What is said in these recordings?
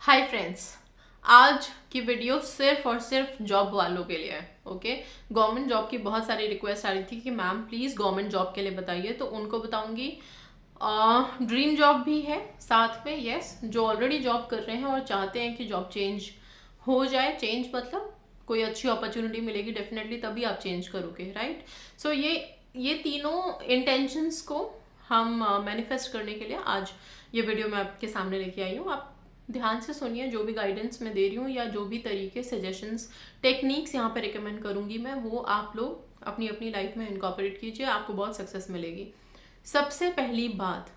Hi friends, आज की video सिर्फ और सिर्फ जॉब वालों के लिए है। ओके, गवर्नमेंट जॉब की बहुत सारी रिक्वेस्ट आ रही थी कि मैम प्लीज़ गवर्नमेंट जॉब के लिए बताइए, तो उनको बताऊंगी। ड्रीम जॉब भी है साथ में, यस, जो ऑलरेडी जॉब कर रहे हैं और चाहते हैं कि जॉब चेंज हो जाए। चेंज मतलब कोई अच्छी अपॉर्चुनिटी मिलेगी डेफिनेटली, तभी आप चेंज करोगे, राइट। सो ये तीनों इंटेंशंस को हम मैनिफेस्ट करने के लिए आज ये वीडियो मैं आपके सामने लेके आई हूँ। आप ध्यान से सुनिए, जो भी गाइडेंस मैं दे रही हूँ या जो भी तरीके, सजेशंस, टेक्निक्स यहाँ पे रिकमेंड करूँगी मैं, वो आप लोग अपनी अपनी लाइफ में इनकॉर्पोरेट कीजिए, आपको बहुत सक्सेस मिलेगी। सबसे पहली बात,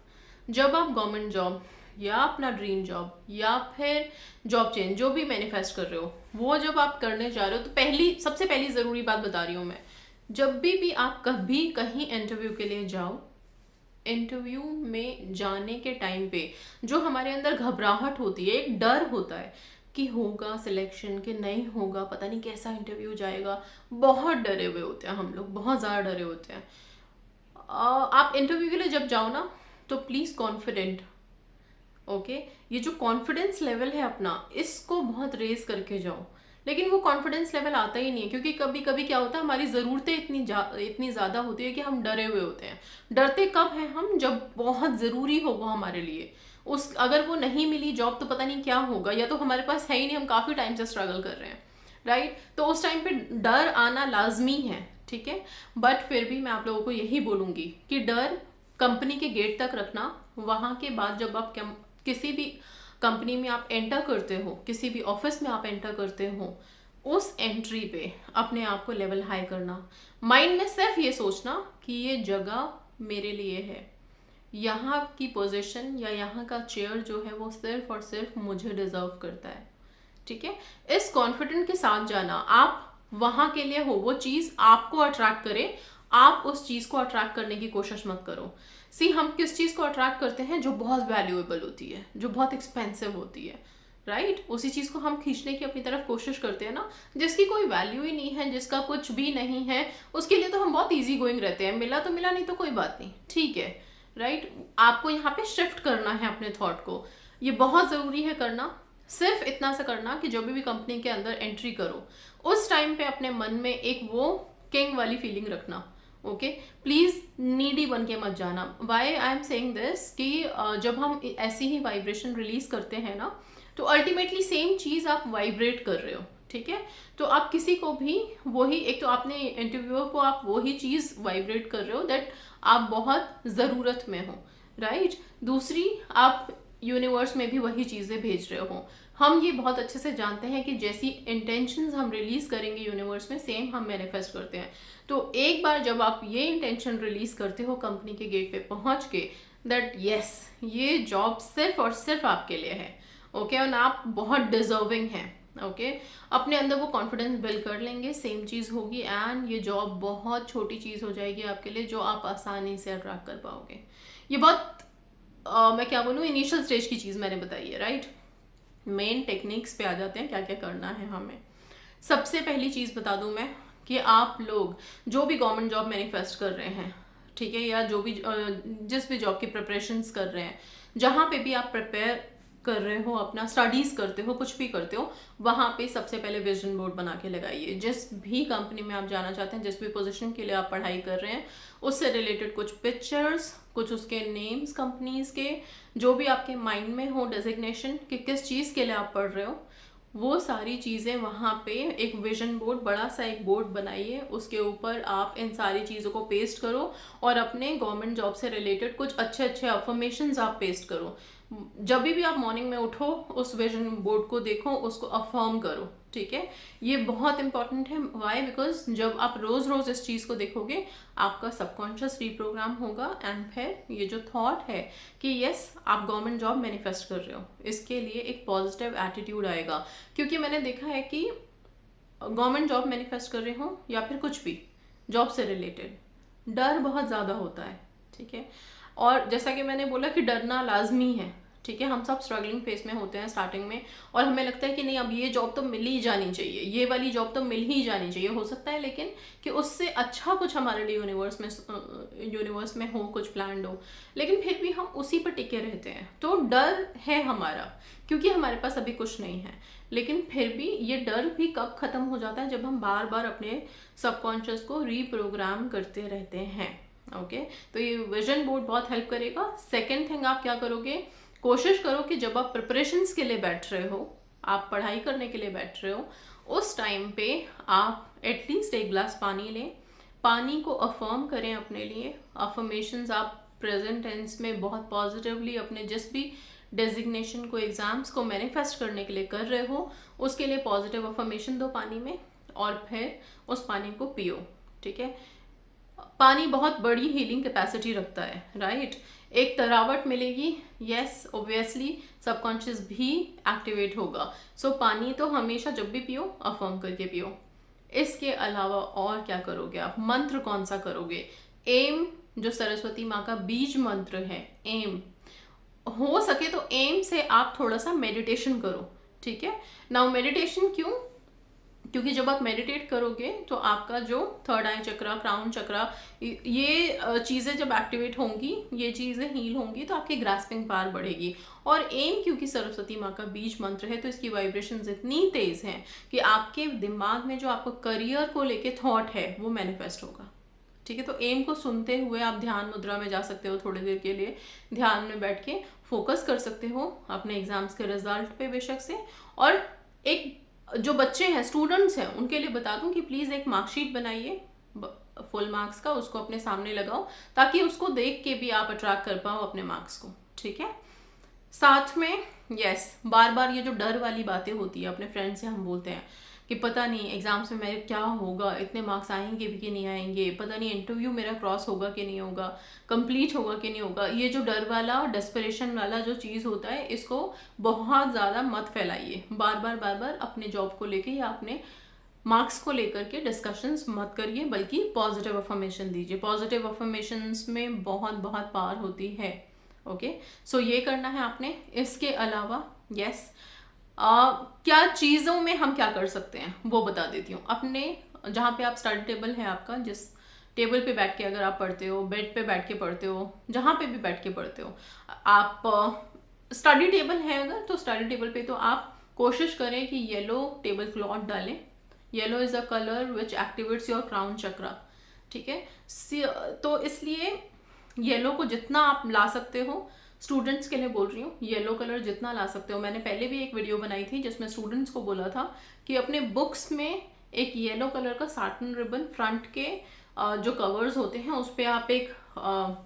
जब आप गवर्नमेंट जॉब या अपना ड्रीम जॉब या फिर जॉब चेंज जो भी मैनिफेस्ट कर रहे हो, वो जब आप करने जा रहे हो, तो सबसे पहली ज़रूरी बात बता रही हूँ मैं। जब भी आप कभी कहीं इंटरव्यू के लिए जाओ, इंटरव्यू में जाने के टाइम पे जो हमारे अंदर घबराहट होती है, एक डर होता है कि होगा सिलेक्शन कि नहीं होगा, पता नहीं कैसा इंटरव्यू जाएगा, बहुत डरे हुए होते हैं हम लोग, बहुत ज़्यादा डरे होते हैं। आप इंटरव्यू के लिए जब जाओ ना, तो प्लीज़ कॉन्फिडेंट, ओके, ये जो कॉन्फिडेंस लेवल है अपना, इसको बहुत रेज करके जाओ। लेकिन वो कॉन्फिडेंस लेवल आता ही नहीं है, क्योंकि कभी कभी क्या होता है, हमारी ज़रूरतें इतनी ज़्यादा होती है कि हम डरे हुए होते हैं। डरते कब हैं हम? जब बहुत ज़रूरी हो वो हमारे लिए। अगर वो नहीं मिली जॉब तो पता नहीं क्या होगा, या तो हमारे पास है ही नहीं, हम काफ़ी टाइम से स्ट्रगल कर रहे हैं, राइट। तो उस टाइम पे डर आना लाजमी है, ठीक है। बट फिर भी मैं आप लोगों को यही बोलूँगी कि डर कंपनी के गेट तक रखना। वहाँ के बाद जब आप किसी भी कंपनी में आप एंटर करते हो, किसी भी ऑफिस में आप एंटर करते हो, उस एंट्री पे अपने आप को लेवल हाई करना। माइंड में सिर्फ ये सोचना कि ये जगह मेरे लिए है, यहाँ की पोजीशन या यहाँ का चेयर जो है वो सिर्फ और सिर्फ मुझे डिजर्व करता है, ठीक है। इस कॉन्फिडेंट के साथ जाना, आप वहां के लिए हो, वो चीज आपको अट्रैक्ट करे, आप उस चीज को अट्रैक्ट करने की कोशिश मत करो। हम किस चीज को अट्रैक्ट करते हैं? जो बहुत वैल्यूएबल होती है, जो बहुत एक्सपेंसिव होती है, राइट। उसी चीज को हम खींचने की अपनी तरफ कोशिश करते हैं ना। जिसकी कोई वैल्यू ही नहीं है, जिसका कुछ भी नहीं है, उसके लिए तो हम बहुत इजी गोइंग रहते हैं। मिला तो मिला, नहीं तो कोई बात नहीं, ठीक है, राइट। आपको यहाँ पे शिफ्ट करना है अपने थॉट को, ये बहुत ज़रूरी है करना। सिर्फ इतना सा करना कि जब भी कंपनी के अंदर एंट्री करो, उस टाइम पे अपने मन में एक वो किंग वाली फीलिंग रखना, ओके। प्लीज नीडी बन के मत जाना। Why I am saying this कि जब हम ऐसी ही वाइब्रेशन रिलीज करते हैं ना, तो अल्टीमेटली सेम चीज आप वाइब्रेट कर रहे हो, ठीक है। तो आप किसी को भी वही, एक तो आपने इंटरव्यूअर को आप वही चीज वाइब्रेट कर रहे हो, दैट आप बहुत ज़रूरत में हो, राइट। दूसरी, आप यूनिवर्स में भी वही चीज़ें भेज रहे हो। हम ये बहुत अच्छे से जानते हैं कि जैसी इंटेंशंस हम रिलीज करेंगे यूनिवर्स में, सेम हम मैनिफेस्ट करते हैं। तो एक बार जब आप ये इंटेंशन रिलीज करते हो कंपनी के गेट पे पहुंच के, दैट यस, ये जॉब सिर्फ और सिर्फ आपके लिए है, ओके, और आप बहुत डिजर्विंग हैं, ओके। अपने अंदर वो कॉन्फिडेंस बिल्ड कर लेंगे, सेम चीज़ होगी, एंड ये जॉब बहुत छोटी चीज़ हो जाएगी आपके लिए, जो आप आसानी से अट्रैक्ट कर पाओगे। ये बहुत मैं क्या बोलूँ, इनिशियल स्टेज की चीज़ मैंने बताई है, राइट। मेन टेक्निक्स पे आ जाते हैं, क्या क्या करना है हमें। सबसे पहली चीज़ बता दूं मैं कि आप लोग जो भी गवर्नमेंट जॉब मैनिफेस्ट कर रहे हैं, ठीक है, या जो भी जिस भी जॉब की प्रिपरेशंस कर रहे हैं, जहाँ पे भी आप प्रिपेयर कर रहे हो, अपना स्टडीज करते हो, कुछ भी करते हो, वहाँ पे सबसे पहले विजन बोर्ड बना के लगाइए। जिस भी कंपनी में आप जाना चाहते हैं, जिस भी पोजीशन के लिए आप पढ़ाई कर रहे हैं, उससे रिलेटेड कुछ पिक्चर्स, कुछ उसके नेम्स कंपनीज के, जो भी आपके माइंड में हो डेजिग्नेशन कि किस चीज़ के लिए आप पढ़ रहे हो, वो सारी चीज़ें वहाँ पे एक विजन बोर्ड, बड़ा सा एक बोर्ड बनाइए, उसके ऊपर आप इन सारी चीज़ों को पेस्ट करो, और अपने गवर्नमेंट जॉब से रिलेटेड कुछ अच्छे अच्छे अफर्मेशंस आप पेस्ट करो। जब भी आप मॉर्निंग में उठो, उस विजन बोर्ड को देखो, उसको अफर्म करो, ठीक है। ये बहुत इंपॉर्टेंट है। वाई? बिकॉज जब आप रोज रोज इस चीज को देखोगे, आपका सबकॉन्शियस रीप्रोग्राम होगा, एंड फिर ये जो थॉट है कि यस आप गवर्नमेंट जॉब मैनिफेस्ट कर रहे हो, इसके लिए एक पॉजिटिव एटीट्यूड आएगा। क्योंकि मैंने देखा है कि गवर्नमेंट जॉब मैनिफेस्ट कर रहे हो या फिर कुछ भी जॉब से रिलेटेड, डर बहुत ज़्यादा होता है, ठीक है। और जैसा कि मैंने बोला कि डरना लाजमी है, ठीक है, हम सब स्ट्रगलिंग फेस में होते हैं स्टार्टिंग में, और हमें लगता है कि नहीं अब ये जॉब तो मिल ही जानी चाहिए, ये वाली जॉब तो मिल ही जानी चाहिए। हो सकता है लेकिन कि उससे अच्छा कुछ हमारे लिए यूनिवर्स में हो, कुछ प्लान हो, लेकिन फिर भी हम उसी पर टिके रहते हैं। तो डर है हमारा, क्योंकि हमारे पास अभी कुछ नहीं है। लेकिन फिर भी ये डर भी कब खत्म हो जाता है, जब हम बार बार अपने सबकॉन्शियस को रीप्रोग्राम करते रहते हैं। ओके, तो ये विजन बोर्ड बहुत हेल्प करेगा। सेकेंड थिंग आप क्या करोगे, कोशिश करो कि जब आप प्रिपरेशंस के लिए बैठ रहे हो, आप पढ़ाई करने के लिए बैठ रहे हो, उस टाइम पे आप एटलीस्ट एक ग्लास पानी लें, पानी को अफर्म करें अपने लिए। अफर्मेशंस आप प्रेजेंट टेंस में बहुत पॉजिटिवली अपने जिस भी डेजिग्नेशन को, एग्जाम्स को मैनिफेस्ट करने के लिए कर रहे हो, उसके लिए पॉजिटिव अफर्मेशन दो पानी में, और फिर उस पानी को पियो। ठीक है, पानी बहुत बड़ी हीलिंग कैपेसिटी रखता है, राइट। एक तरावट मिलेगी, यस ऑब्वियसली सबकॉन्शियस भी एक्टिवेट होगा। सो पानी तो हमेशा जब भी पियो अफर्म करके पियो। इसके अलावा और क्या करोगे आप, मंत्र कौन सा करोगे, एम जो सरस्वती माँ का बीज मंत्र है, एम, हो सके तो एम से आप थोड़ा सा मेडिटेशन करो। ठीक है, नाउ मेडिटेशन क्यों, क्योंकि जब आप मेडिटेट करोगे तो आपका जो थर्ड आई चक्रा, क्राउन चक्रा, ये चीज़ें जब एक्टिवेट होंगी, ये चीज़ें हील होंगी, तो आपकी ग्रास्पिंग पावर बढ़ेगी। और एम क्योंकि सरस्वती माँ का बीज मंत्र है, तो इसकी वाइब्रेशंस इतनी तेज हैं कि आपके दिमाग में जो आपको करियर को लेके थॉट है वो मैनिफेस्ट होगा। ठीक है, तो एम को सुनते हुए आप ध्यान मुद्रा में जा सकते हो, थोड़ी देर के लिए ध्यान में बैठ के फोकस कर सकते हो अपने एग्जाम्स के रिजल्ट पे बेशक से। और एक जो बच्चे हैं, स्टूडेंट्स हैं, उनके लिए बता दूं कि प्लीज़ एक मार्कशीट बनाइए फुल मार्क्स का, उसको अपने सामने लगाओ, ताकि उसको देख के भी आप अट्रैक्ट कर पाओ अपने मार्क्स को। ठीक है, साथ में यस, बार बार ये जो डर वाली बातें होती है, अपने फ्रेंड से हम बोलते हैं कि पता नहीं एग्जाम्स में मेरे क्या होगा, इतने मार्क्स आएंगे भी कि नहीं आएंगे, पता नहीं इंटरव्यू मेरा क्रॉस होगा कि नहीं होगा, कंप्लीट होगा कि नहीं होगा। ये जो डर वाला, डेस्परेशन वाला जो चीज़ होता है, इसको बहुत ज़्यादा मत फैलाइए। बार बार अपने जॉब को लेके या अपने मार्क्स को लेकर के डिस्कशंस मत करिए, बल्कि पॉजिटिव अफर्मेशन दीजिए। पॉजिटिव अफर्मेशंस में बहुत बहुत पावर होती है। ओके, सो ये करना है आपने। इसके अलावा यस, क्या चीज़ों में हम क्या कर सकते हैं वो बता देती हूँ। अपने जहाँ पे आप स्टडी टेबल है आपका, जिस टेबल पे बैठ के अगर आप पढ़ते हो, बेड पे बैठ के पढ़ते हो, जहाँ पे भी बैठ के पढ़ते हो आप, स्टडी टेबल है अगर, तो स्टडी टेबल पे तो आप कोशिश करें कि येलो टेबल क्लॉथ डालें। Yellow is a colour which activates your crown chakra. ठीक है, तो इसलिए येलो को जितना आप ला सकते हो, स्टूडेंट्स के लिए बोल रही हूँ, येलो कलर जितना ला सकते हो। मैंने पहले भी एक वीडियो बनाई थी जिसमें स्टूडेंट्स को बोला था कि अपने बुक्स में एक येलो कलर का साटन रिबन फ्रंट के जो कवर्स होते हैं उस पर आप एक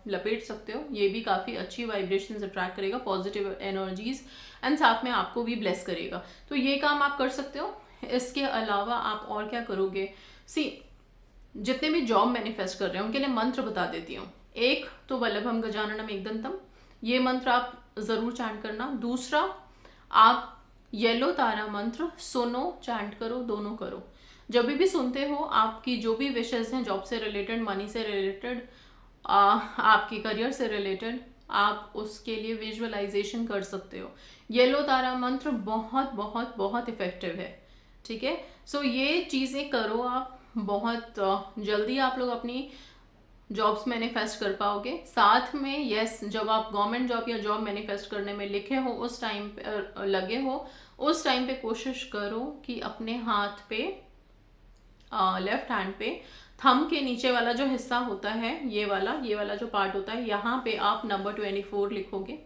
लपेट सकते हो। ये भी काफ़ी अच्छी वाइब्रेशंस अट्रैक्ट करेगा, पॉजिटिव एनर्जीज, एंड साथ में आपको भी ब्लेस करेगा। तो ये काम आप कर सकते हो। इसके अलावा आप और क्या करोगे, जितने भी जॉब मैनिफेस्ट कर रहे हैं उनके लिए मंत्र बता देती हूँ। एक तो वल्लभम गजाननम एकदंतम, ये मंत्र आप ज़रूर चैंट करना। दूसरा, आप येलो तारा मंत्र सुनो, चैंट करो, दोनों करो। जब भी सुनते हो, आपकी जो भी विशेज़ हैं, जॉब से रिलेटेड, मनी से रिलेटेड, आपके करियर से रिलेटेड, आप उसके लिए विजुअलाइजेशन कर सकते हो। येलो तारा मंत्र बहुत बहुत बहुत इफ़ेक्टिव है। ठीक है, सो ये चीज़ें करो आप, बहुत जल्दी आप लोग अपनी जॉब्स मैनिफेस्ट कर पाओगे। साथ में यस, जब आप गवर्नमेंट जॉब या जॉब मैनिफेस्ट करने में लिखे हो, उस टाइम पे लगे हो, उस टाइम पे कोशिश करो कि अपने हाथ पे, लेफ्ट हैंड पे, थंब के नीचे वाला जो हिस्सा होता है, ये वाला जो पार्ट होता है, यहाँ पे आप नंबर 24 लिखोगे।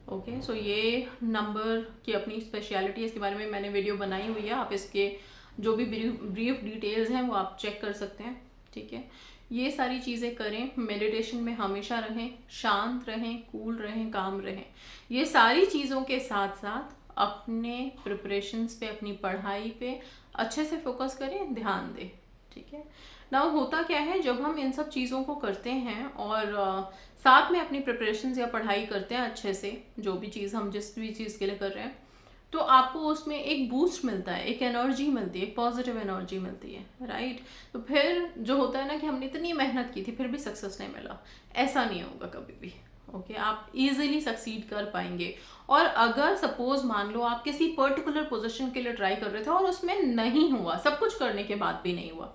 ओके, सो ये नंबर की अपनी स्पेशलिटी है, इसके बारे में मैंने वीडियो बनाई हुई है, आप इसके जो भी ब्रीफ डिटेल्स हैं वो आप चेक कर सकते हैं। ठीक है, ये सारी चीज़ें करें। मेडिटेशन में हमेशा रहें, शांत रहें, कूल रहें, काम रहें। ये सारी चीज़ों के साथ साथ अपने प्रिपरेशंस पे, अपनी पढ़ाई पे अच्छे से फोकस करें, ध्यान दें। ठीक है, ना होता क्या है, जब हम इन सब चीज़ों को करते हैं और साथ में अपनी प्रिपरेशंस या पढ़ाई करते हैं अच्छे से, जो भी चीज़ हम जिस भी चीज़ के लिए कर रहे हैं, तो आपको उसमें एक बूस्ट मिलता है, एक एनर्जी मिलती है, एक पॉजिटिव एनर्जी मिलती है, राइट। तो फिर जो होता है ना कि हमने इतनी मेहनत की थी फिर भी सक्सेस नहीं मिला, ऐसा नहीं होगा कभी भी। ओके आप इजीली सक्सीड कर पाएंगे। और अगर सपोज मान लो आप किसी पर्टिकुलर पोजीशन के लिए ट्राई कर रहे थे और उसमें नहीं हुआ, सब कुछ करने के बाद भी नहीं हुआ,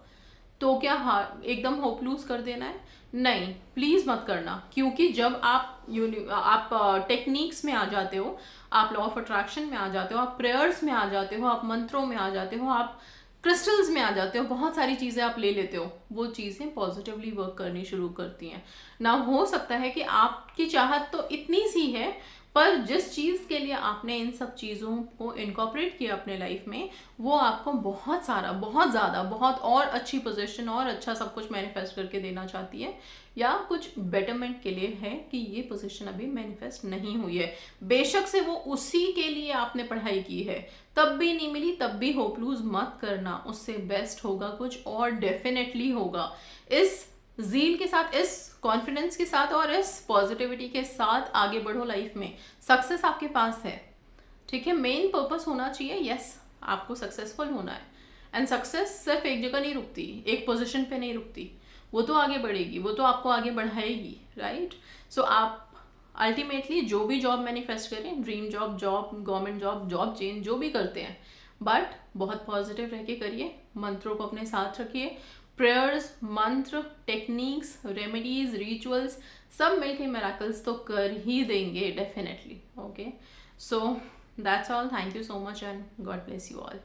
तो क्या एकदम होप लूज कर देना है? नहीं, प्लीज मत करना। क्योंकि जब आप टेक्निक्स में आ जाते हो, आप लॉ ऑफ अट्रैक्शन में आ जाते हो, आप प्रेयर्स में आ जाते हो, आप मंत्रों में आ जाते हो, आप क्रिस्टल्स में आ जाते हो, बहुत सारी चीज़ें आप ले लेते हो, वो चीज़ें पॉजिटिवली वर्क करनी शुरू करती हैं ना। हो सकता है कि आपकी चाहत तो इतनी सी है, पर जिस चीज़ के लिए आपने इन सब चीज़ों को इनकॉर्पोरेट किया अपने लाइफ में, वो आपको बहुत सारा, बहुत ज़्यादा, बहुत और अच्छी पोजीशन और अच्छा सब कुछ मैनिफेस्ट करके देना चाहती है, या कुछ बेटरमेंट के लिए है कि ये पोजीशन अभी मैनिफेस्ट नहीं हुई है। बेशक से वो उसी के लिए आपने पढ़ाई की है, तब भी नहीं मिली, तब भी होप लूज मत करना, उससे बेस्ट होगा कुछ और डेफिनेटली होगा। इस जील के साथ, इस कॉन्फिडेंस के साथ और इस पॉजिटिविटी के साथ आगे बढ़ो लाइफ में। सक्सेस आपके पास है, ठीक है। मेन पर्पस होना चाहिए, यस आपको सक्सेसफुल होना है। एंड सक्सेस सिर्फ एक जगह नहीं रुकती, एक पोजीशन पे नहीं रुकती, वो तो आगे बढ़ेगी, वो तो आपको आगे बढ़ाएगी, राइट। सो आप अल्टीमेटली जो भी जॉब मैनिफेस्ट करें, dream job, government job, job change, जो भी करते हैं, बट बहुत पॉजिटिव रह के करिए, मंत्रों को अपने साथ रखिए। प्रेयर्स, मंत्र, टेक्निक्स, रेमेडीज, रिचुअल्स सब मिलके मिरेकल्स तो कर ही देंगे definitely. Okay, so that's all. Thank you so much and God bless you all.